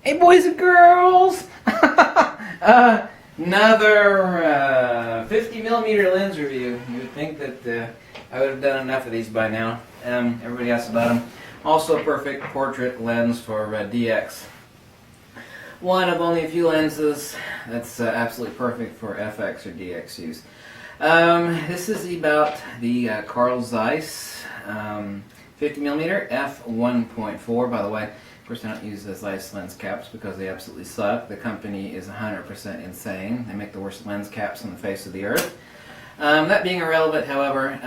Hey boys and girls! Another 50mm lens review. You would think that I would have done enough of these by now. Everybody asks about them. Also a perfect portrait lens for DX. One of only a few lenses that's absolutely perfect for FX or DX use. This is about the Carl Zeiss 50mm f1.4. By the way, of course, I don't use the Zeiss lens caps because they absolutely suck. The company is 100% insane. They make the worst lens caps on the face of the earth. That being irrelevant, however,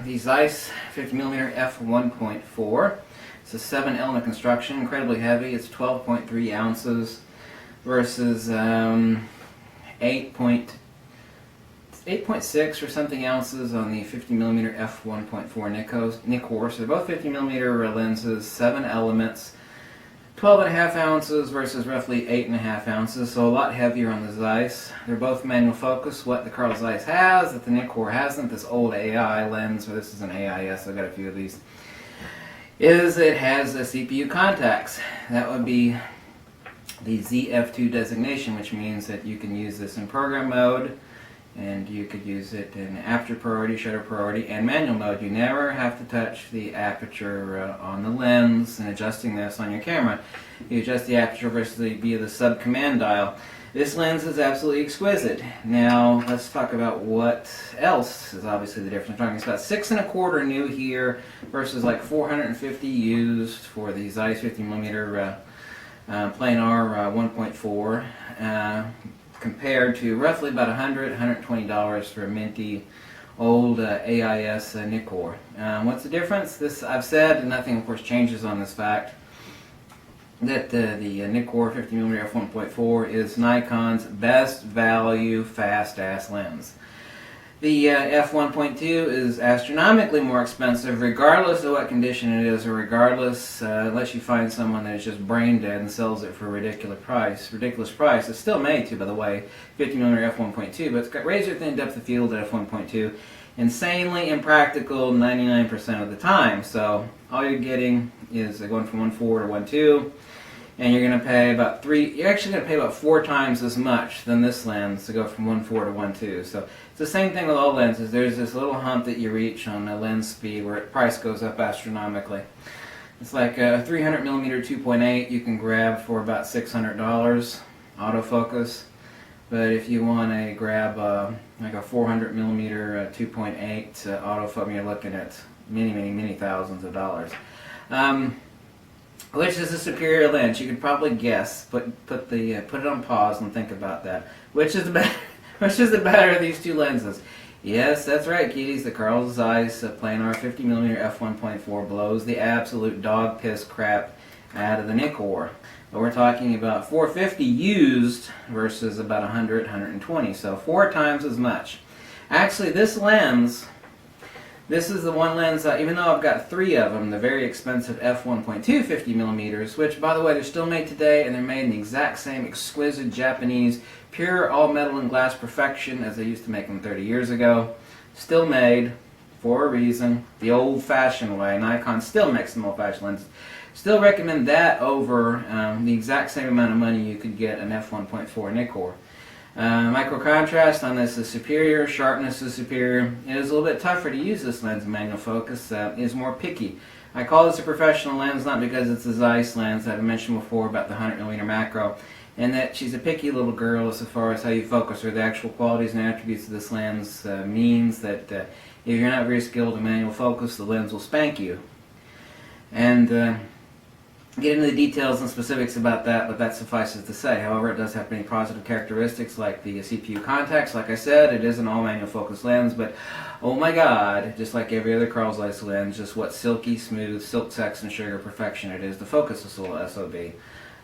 the Zeiss 50mm f1.4. It's a 7-element construction, incredibly heavy. It's 12.3 ounces versus 8.6 or something ounces on the 50mm f1.4 Nikkor. So they're both 50mm lenses, 7 elements. 12.5 ounces versus roughly 8.5 ounces, so a lot heavier on the Zeiss. They're both manual focus. What the Carl Zeiss has that the Nikkor hasn't, this old AI lens, or this is an AIS, I've got a few of these, is it has a CPU contacts. That would be the ZF2 designation, which means that you can use this in program mode, and you could use it in aperture priority, shutter priority, and manual mode. You never have to touch the aperture on the lens and adjusting this on your camera. You adjust the aperture via the sub-command dial. This lens is absolutely exquisite. Now, let's talk about what else is obviously the difference. I'm talking about 6.25 new here versus like 450 used for the Zeiss 50mm Planar 1.4. Compared to roughly about $120 for a minty old AIS Nikkor. What's the difference? This I've said, and nothing of course changes on this fact, that the Nikkor 50mm f1.4 is Nikon's best value fast-ass lens. The f1.2 is astronomically more expensive regardless of what condition it is, or regardless, unless you find someone that is just brain dead and sells it for a ridiculous price. It's still made too, by the way, 50mm f1.2, but it's got razor thin depth of field at f1.2. Insanely impractical 99% of the time. So all you're getting is going from 1.4 to 1.2. And you're going to pay about you're actually going to pay about 4 times as much than this lens to go from 1.4 to 1.2. So it's the same thing with all lenses. There's this little hump that you reach on the lens speed where the price goes up astronomically. It's like a 300mm 2.8 you can grab for about $600 autofocus. But if you want to grab like a 400mm 2.8 autofocus, you're looking at many thousands of dollars. Which is a superior lens? You could probably guess. Put it on pause and think about that. Which is the better? Which is the better of these two lenses? Yes, that's right, kiddies. The Carl Zeiss Planar 50mm f1.4 blows the absolute dog piss crap out of the Nikkor. But we're talking about 450 used versus about 100, 120. So 4 times as much. Actually, this lens. This is the one lens, even though I've got 3 of them, the very expensive f1.2 50mm, which, by the way, they're still made today, and they're made in the exact same exquisite Japanese, pure all metal and glass perfection as they used to make them 30 years ago. Still made, for a reason, the old-fashioned way. Nikon still makes some old-fashioned lenses. Still recommend that over the exact same amount of money you could get an f1.4 Nikkor. Micro contrast on this is superior, sharpness is superior. It is a little bit tougher to use this lens in manual focus. It is more picky. I call this a professional lens not because it's a Zeiss lens that I mentioned before about the 100mm macro, and that she's a picky little girl as far as how you focus her. The actual qualities and attributes of this lens means that if you're not very skilled in manual focus, the lens will spank you. And get into the details and specifics about that, but that suffices to say. However, it does have many positive characteristics like the CPU contacts. Like I said, it is an all manual focus lens, but oh my god, just like every other Carl Zeiss lens, just what silky smooth, silk sex and sugar perfection it is to focus this little SOB.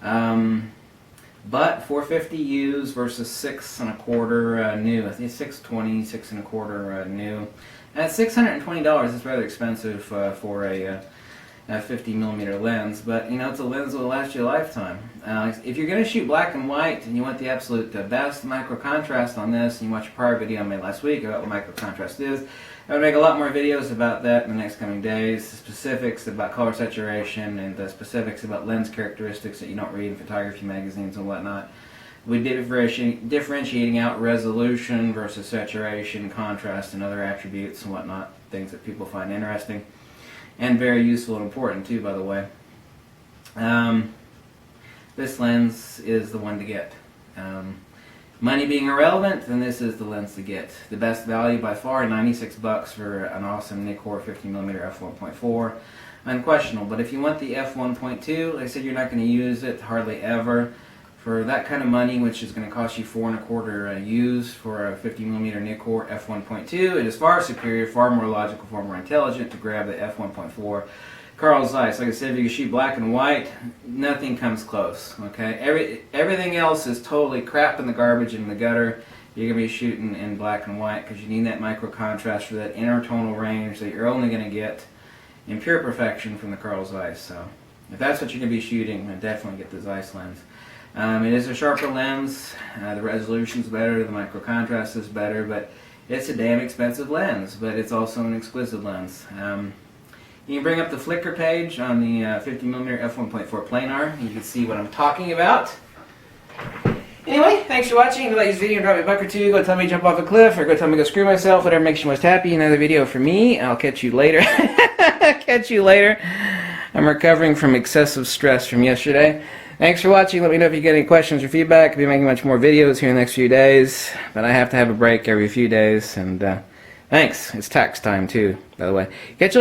But 450 used versus 6.25 new. I think 620, 6.25 new. At $620, it's rather expensive for a 50mm lens, but you know, it's a lens that will last you a lifetime. If you're going to shoot black and white and you want the absolute best micro contrast on this, and you watch a prior video I made last week about what micro contrast is, I would make a lot more videos about that in the next coming days, specifics about color saturation and the specifics about lens characteristics that you don't read in photography magazines and whatnot. We differentiating out resolution versus saturation, contrast, and other attributes and whatnot, things that people find interesting. And very useful and important too, by the way. This lens is the one to get. Money being irrelevant, then this is the lens to get. The best value by far, $96 for an awesome Nikkor 50mm f1.4. Unquestionable. But if you want the f1.2, like I said, you're not going to use it hardly ever. For that kind of money, which is going to cost you $4.25 used for a 50mm Nikkor f1.2, it is far superior, far more logical, far more intelligent to grab the f1.4 Carl Zeiss. Like I said, if you shoot black and white, nothing comes close. Okay, everything else is totally crap in the garbage in the gutter. You're going to be shooting in black and white because you need that micro contrast for that intertonal range that you're only going to get in pure perfection from the Carl Zeiss. So if that's what you're going to be shooting, then definitely get the Zeiss lens. It is a sharper lens, the resolution's better, the micro contrast is better, but it's a damn expensive lens, but it's also an exquisite lens. You can bring up the Flickr page on the 50mm f1.4 Planar, and you can see what I'm talking about. Anyway, thanks for watching. If you like this video, drop me a buck or two, go tell me to jump off a cliff, or go tell me to go screw myself, whatever makes you most happy. Another video for me. I'll catch you later. Catch you later. I'm recovering from excessive stress from yesterday. Thanks for watching. Let me know if you get any questions or feedback. I'll be making much more videos here in the next few days, but I have to have a break every few days, and thanks. It's tax time too, by the way. Catch you later.